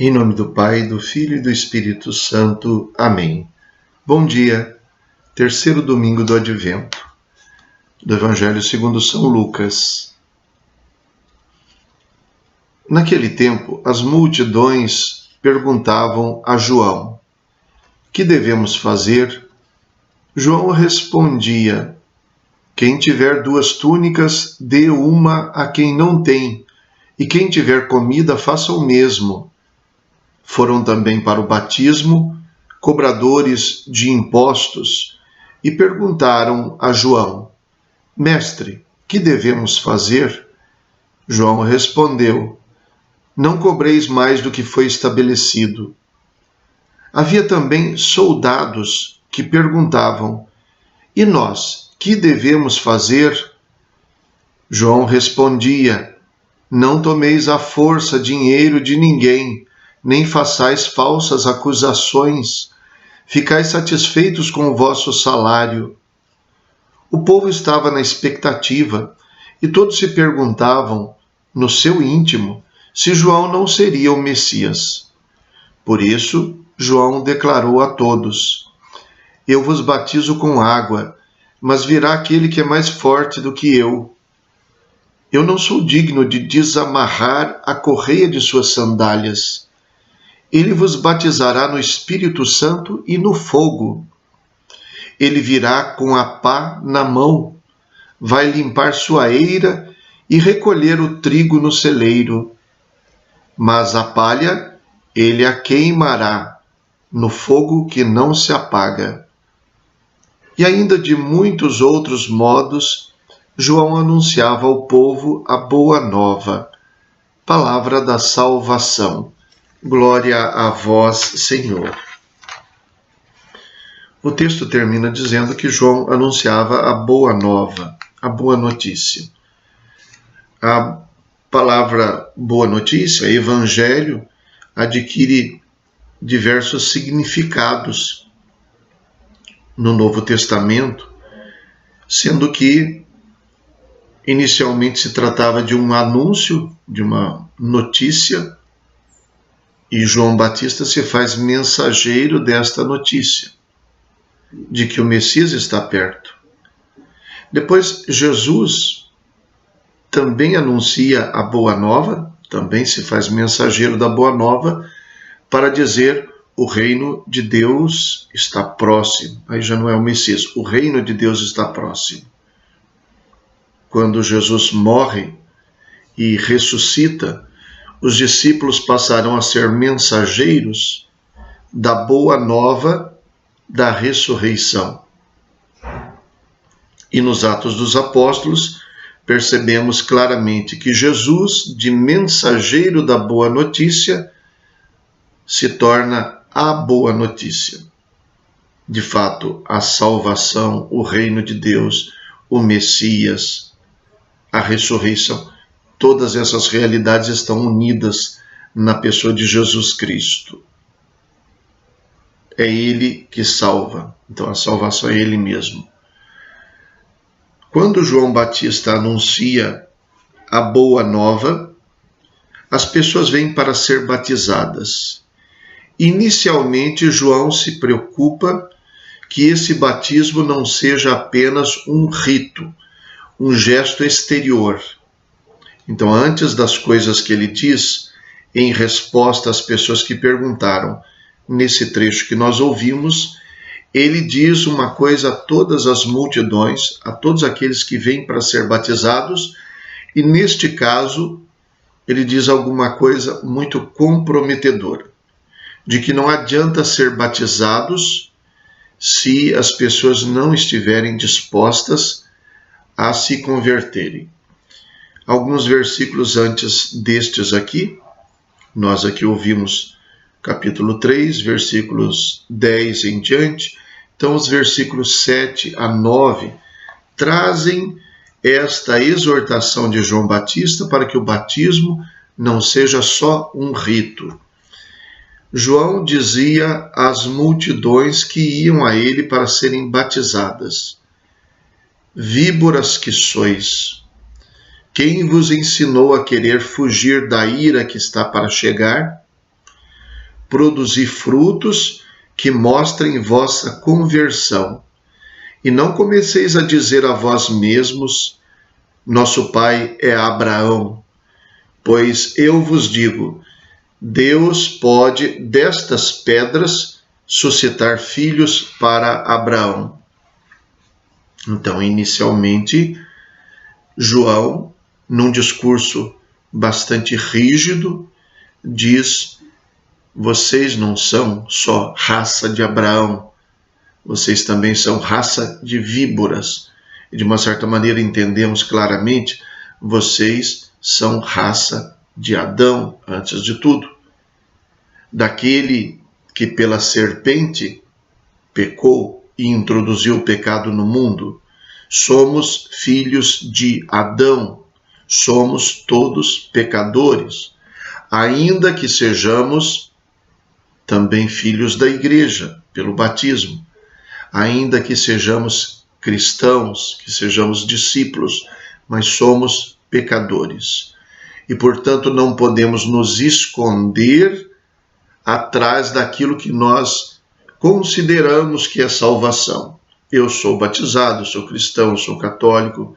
Em nome do Pai, do Filho e do Espírito Santo. Amém. Bom dia, terceiro domingo do Advento, do Evangelho segundo São Lucas. Naquele tempo, as multidões perguntavam a João: "Que devemos fazer?" João respondia: "Quem tiver 2 túnicas, dê uma a quem não tem, e quem tiver comida, faça o mesmo." Foram também para o batismo cobradores de impostos e perguntaram a João: "Mestre, que devemos fazer?" João respondeu: "Não cobreis mais do que foi estabelecido." Havia também soldados que perguntavam: "E nós, que devemos fazer?" João respondia: "Não tomeis à força dinheiro de ninguém, nem façais falsas acusações. Ficais satisfeitos com o vosso salário." O povo estava na expectativa e todos se perguntavam, no seu íntimo, se João não seria o Messias. Por isso, João declarou a todos: "Eu vos batizo com água, mas virá aquele que é mais forte do que eu. Eu não sou digno de desamarrar a correia de suas sandálias. Ele vos batizará no Espírito Santo e no fogo. Ele virá com a pá na mão, vai limpar sua eira e recolher o trigo no celeiro. Mas a palha ele a queimará no fogo que não se apaga." E ainda de muitos outros modos, João anunciava ao povo a boa nova, palavra da salvação. Glória a vós, Senhor. O texto termina dizendo que João anunciava a boa nova, a boa notícia. A palavra boa notícia, evangelho, adquire diversos significados no Novo Testamento, sendo que inicialmente se tratava de um anúncio, de uma notícia, e João Batista se faz mensageiro desta notícia, de que o Messias está perto. Depois, Jesus também anuncia a boa nova, também se faz mensageiro da boa nova, para dizer: o reino de Deus está próximo. Aí já não é o Messias, o reino de Deus está próximo. Quando Jesus morre e ressuscita, os discípulos passarão a ser mensageiros da boa nova da ressurreição. E nos Atos dos Apóstolos, percebemos claramente que Jesus, de mensageiro da boa notícia, se torna a boa notícia. De fato, a salvação, o reino de Deus, o Messias, a ressurreição, todas essas realidades estão unidas na pessoa de Jesus Cristo. É Ele que salva, então a salvação é Ele mesmo. Quando João Batista anuncia a boa nova, as pessoas vêm para ser batizadas. Inicialmente, João se preocupa que esse batismo não seja apenas um rito, um gesto exterior. Então, antes das coisas que ele diz, em resposta às pessoas que perguntaram, nesse trecho que nós ouvimos, ele diz uma coisa a todas as multidões, a todos aqueles que vêm para ser batizados, e neste caso, ele diz alguma coisa muito comprometedora, de que não adianta ser batizados se as pessoas não estiverem dispostas a se converterem. Alguns versículos antes destes aqui, nós aqui ouvimos capítulo 3, versículos 10 em diante, então os versículos 7 a 9 trazem esta exortação de João Batista para que o batismo não seja só um rito. João dizia às multidões que iam a ele para serem batizadas: "Víboras que sois, quem vos ensinou a querer fugir da ira que está para chegar? produzi frutos que mostrem vossa conversão. E não comeceis a dizer a vós mesmos, nosso pai é Abraão. Pois eu vos digo, Deus pode destas pedras suscitar filhos para Abraão. Então, inicialmente, João, num discurso bastante rígido, diz: vocês não são só raça de Abraão, vocês também são raça de víboras. E de uma certa maneira entendemos claramente, vocês são raça de Adão, antes de tudo. Daquele que pela serpente pecou e introduziu o pecado no mundo. Somos filhos de Adão, somos todos pecadores, ainda que sejamos também filhos da igreja, pelo batismo, ainda que sejamos cristãos, que sejamos discípulos, mas somos pecadores. E, portanto, não podemos nos esconder atrás daquilo que nós consideramos que é salvação. Eu sou batizado, sou cristão, sou católico.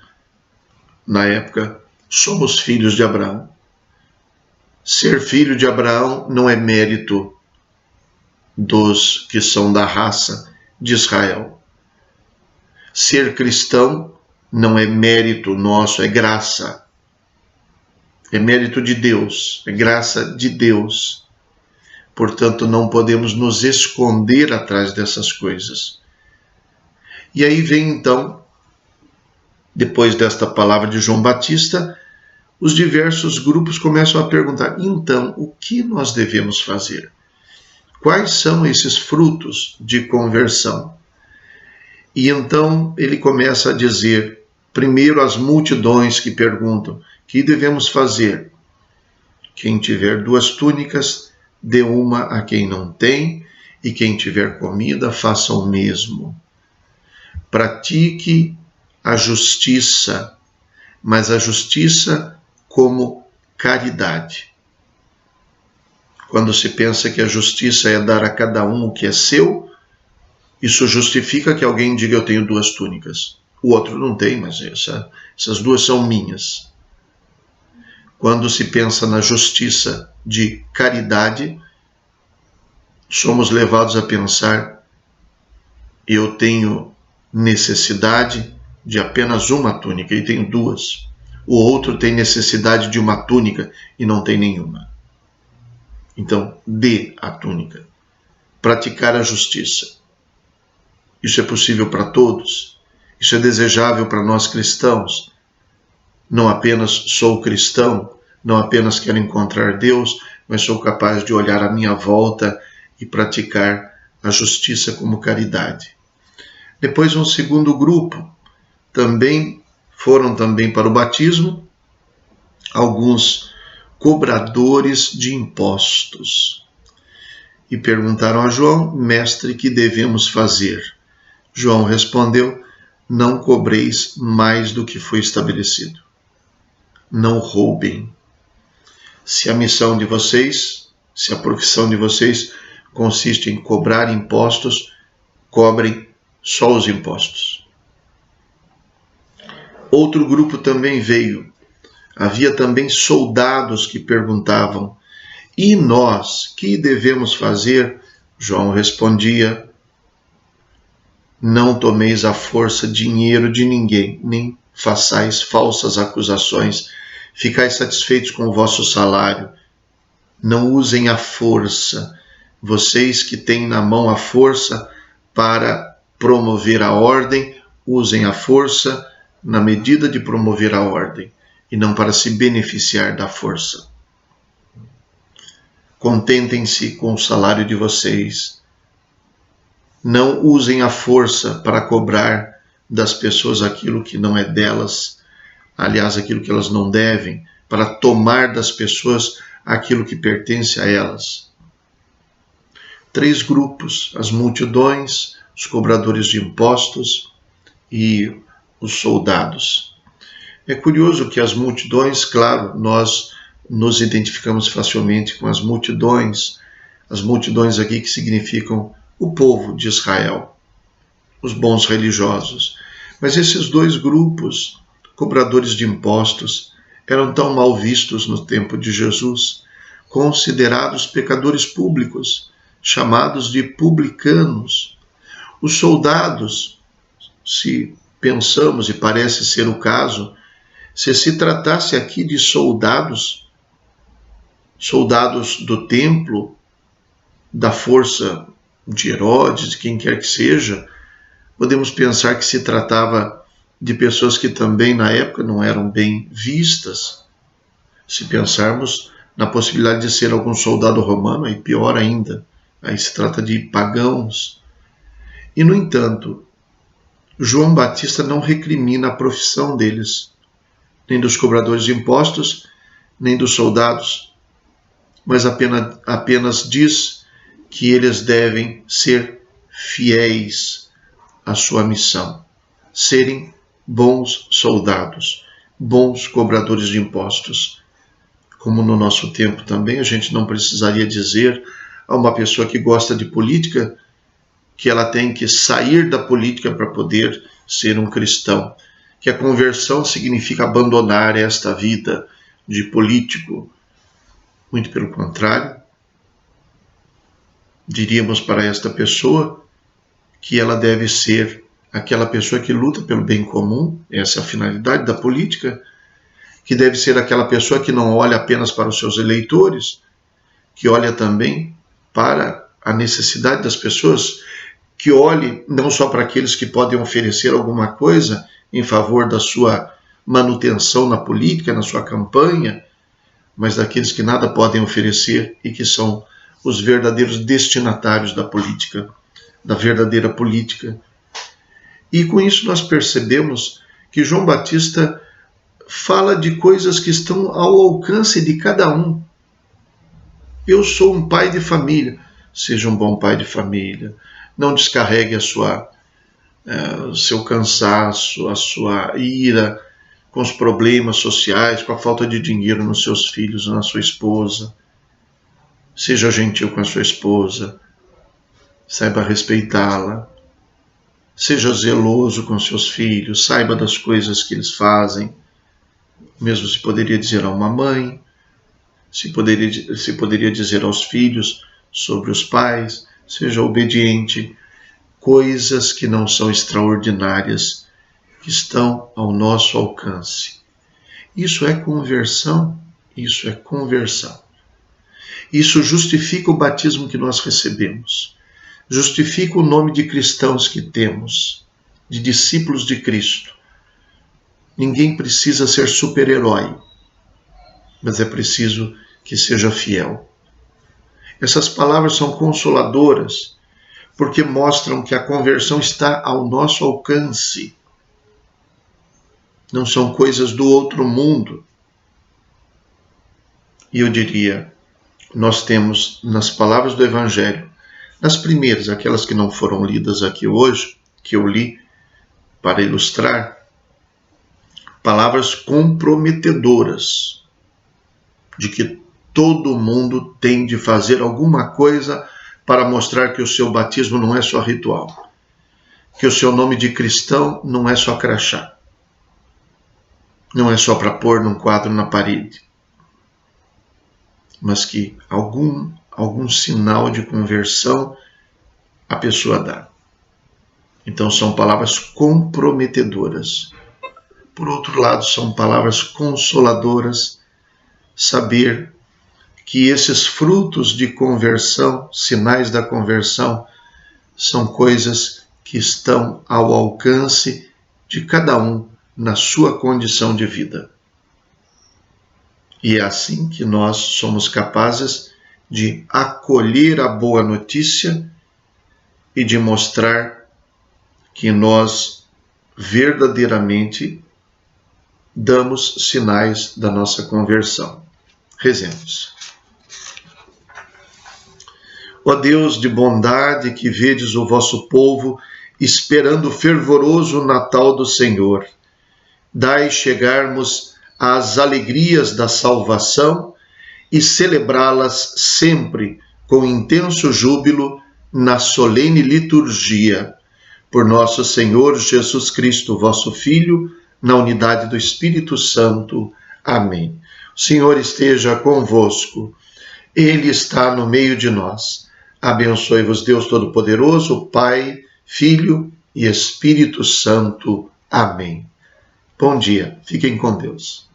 Na época, somos filhos de Abraão. Ser filho de Abraão não é mérito dos que são da raça de Israel. Ser cristão não é mérito nosso, é graça. É mérito de Deus, é graça de Deus. Portanto, não podemos nos esconder atrás dessas coisas. E aí vem, então, depois desta palavra de João Batista, os diversos grupos começam a perguntar, então, o que nós devemos fazer? Quais são esses frutos de conversão? E então ele começa a dizer, primeiro as multidões que perguntam, que devemos fazer? Quem tiver 2 túnicas, dê uma a quem não tem, e quem tiver comida, faça o mesmo. Pratique a justiça, mas a justiça como caridade. Quando se pensa que a justiça é dar a cada um o que é seu, isso justifica que alguém diga, eu tenho 2 túnicas. O outro não tem, mas essas 2 são minhas. Quando se pensa na justiça de caridade, somos levados a pensar, eu tenho necessidade de apenas uma túnica e tenho 2. O outro tem necessidade de uma túnica e não tem nenhuma. Então, dê a túnica. Praticar a justiça. Isso é possível para todos. Isso é desejável para nós cristãos. Não apenas sou cristão, não apenas quero encontrar Deus, mas sou capaz de olhar à minha volta e praticar a justiça como caridade. Depois um segundo grupo foram também para o batismo, alguns cobradores de impostos. E perguntaram a João, mestre, que devemos fazer? João respondeu, não cobreis mais do que foi estabelecido. Não roubem. Se a missão de vocês, se a profissão de vocês consiste em cobrar impostos, cobrem só os impostos. Outro grupo também veio. Havia também soldados que perguntavam, e nós, que devemos fazer? João respondia, não tomeis à força dinheiro de ninguém, nem façais falsas acusações, ficai satisfeitos com o vosso salário. Não usem a força, vocês que têm na mão a força para promover a ordem, usem a força na medida de promover a ordem, e não para se beneficiar da força. Contentem-se com o salário de vocês. Não usem a força para cobrar das pessoas aquilo que não é delas, aliás, aquilo que elas não devem, para tomar das pessoas aquilo que pertence a elas. 3 grupos, as multidões, os cobradores de impostos e os soldados. É curioso que as multidões, claro, nós nos identificamos facilmente com as multidões, As multidões aqui que significam o povo de Israel, os bons religiosos. Mas esses dois grupos, cobradores de impostos, eram tão mal vistos no tempo de Jesus, considerados pecadores públicos, chamados de publicanos. Os soldados, se pensamos, e parece ser o caso, se tratasse aqui de soldados do templo, da força de Herodes, de quem quer que seja, podemos pensar que se tratava de pessoas que também na época não eram bem vistas. Se pensarmos na possibilidade de ser algum soldado romano, aí pior ainda, aí se trata de pagãos. E, no entanto, João Batista não recrimina a profissão deles, nem dos cobradores de impostos, nem dos soldados, mas apenas diz que eles devem ser fiéis à sua missão, serem bons soldados, bons cobradores de impostos. Como no nosso tempo também, a gente não precisaria dizer a uma pessoa que gosta de política que ela tem que sair da política para poder ser um cristão, que a conversão significa abandonar esta vida de político. Muito pelo contrário, diríamos para esta pessoa que ela deve ser aquela pessoa que luta pelo bem comum, essa é a finalidade da política, que deve ser aquela pessoa que não olha apenas para os seus eleitores, que olha também para a necessidade das pessoas, que olhe não só para aqueles que podem oferecer alguma coisa em favor da sua manutenção na política, na sua campanha, mas daqueles que nada podem oferecer e que são os verdadeiros destinatários da política, da verdadeira política. E com isso nós percebemos que João Batista fala de coisas que estão ao alcance de cada um. Eu sou um pai de família. Seja um bom pai de família. Não descarregue o seu cansaço, a sua ira com os problemas sociais, com a falta de dinheiro nos seus filhos, na sua esposa. Seja gentil com a sua esposa. Saiba respeitá-la. Seja zeloso com seus filhos. Saiba das coisas que eles fazem. Mesmo se poderia dizer a uma mãe, se poderia dizer aos filhos sobre os pais, seja obediente, coisas que não são extraordinárias, que estão ao nosso alcance. Isso é conversão, isso é conversão. Isso justifica o batismo que nós recebemos, justifica o nome de cristãos que temos, de discípulos de Cristo. Ninguém precisa ser super-herói, mas é preciso que seja fiel. Essas palavras são consoladoras, porque mostram que a conversão está ao nosso alcance. Não são coisas do outro mundo. E eu diria, nós temos nas palavras do Evangelho, nas primeiras, aquelas que não foram lidas aqui hoje, que eu li para ilustrar, palavras comprometedoras de que todo mundo tem de fazer alguma coisa para mostrar que o seu batismo não é só ritual, que o seu nome de cristão não é só crachá, não é só para pôr num quadro na parede, mas que algum sinal de conversão a pessoa dá. Então são palavras comprometedoras. Por outro lado, são palavras consoladoras, saber que esses frutos de conversão, sinais da conversão, são coisas que estão ao alcance de cada um na sua condição de vida. E é assim que nós somos capazes de acolher a boa notícia e de mostrar que nós verdadeiramente damos sinais da nossa conversão. Rezemos. Ó Deus de bondade, que vedes o vosso povo esperando o fervoroso Natal do Senhor, dai chegarmos às alegrias da salvação e celebrá-las sempre com intenso júbilo na solene liturgia. Por nosso Senhor Jesus Cristo, vosso Filho, na unidade do Espírito Santo. Amém. O Senhor esteja convosco. Ele está no meio de nós. Abençoe-vos Deus Todo-Poderoso, Pai, Filho e Espírito Santo. Amém. Bom dia. Fiquem com Deus.